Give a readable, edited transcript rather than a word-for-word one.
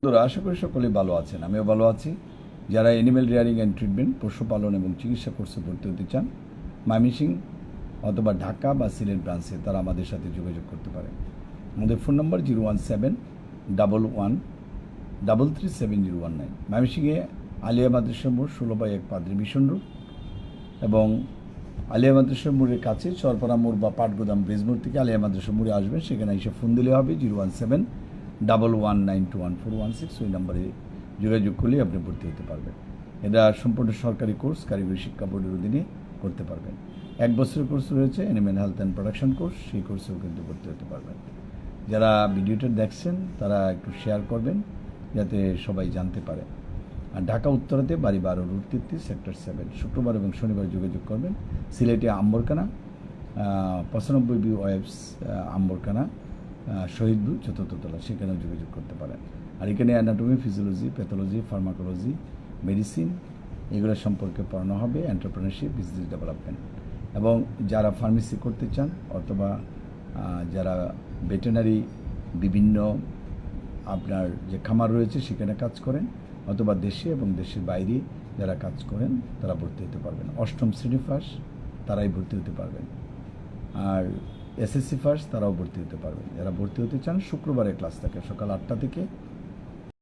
বন্ধুরা, আশা করি সকলেই ভালো আছেন। আমিও ভালো আছি। যারা অ্যানিম্যাল রিয়ারিং অ্যান্ড ট্রিটমেন্ট, পশুপালন এবং চিকিৎসা কোর্সে ভর্তি হতে চান, ময়মনসিংহ অথবা ঢাকা বা সিলেট ব্রাঞ্চে, তারা আমাদের সাথে যোগাযোগ করতে পারেন। আমাদের ফোন নম্বর 01711337019। ময়মনসিংহে আলিয়া মাদ্রাসা মোড়, 16/1 পাদ্রী মিশন রোড, এবং আলিয়া মাদ্রাসা মোড়ের কাছে চরপাড়া মোড় বা পাটগোদাম ব্রিজ মোড় থেকে আলিয়া মাদ্রাসা মোড়ে আসবেন। সেখানে এসে ফোন দিলে হবে 01711921416। ওই নম্বরে যোগাযোগ করলে আপনি ভর্তি হতে পারবেন। এটা সম্পূর্ণ সরকারি কোর্স, কারিগরি শিক্ষা বোর্ডের অধীনে করতে পারবেন। 1 বছরের কোর্স রয়েছে animal health and production course, সেই কোর্সেও কিন্তু ভর্তি হতে পারবেন। যারা ভিডিওটা দেখছেন তারা একটু শেয়ার করবেন যাতে সবাই জানতে পারে। আর ঢাকা উত্তরাতে বাড়ি 12 রুট 33 সেক্টর 7, শুক্রবার এবং শনিবার যোগাযোগ করবেন। সিলেটে আম্বরকানা 95 ওয়েবস আম্বরকানা শহীদবু 4th তলা, সেখানেও যোগাযোগ করতে পারেন। আর এখানে anatomy, physiology, pathology, pharmacology, medicine এগুলো সম্পর্কে পড়ানো হবে, এন্টারপ্রেনারশিপ, বিজনেস ডেভেলপমেন্ট। এবং যারা ফার্মেসি করতে চান অথবা যারা ভেটেনারি বিভিন্ন আপনার যে খামার রয়েছে সেখানে কাজ করেন, অথবা দেশে এবং দেশের বাইরে যারা কাজ করেন তারা ভর্তি হতে পারবেন। 8ম শ্রেণী ফার্স্ট তারাই ভর্তি হতে পারবেন, আর এসএসসি ফার্স্ট তারাও ভর্তি হতে পারবেন। যারা ভর্তি হতে চান শুক্রবারে ক্লাস থাকে সকাল 8টা থেকে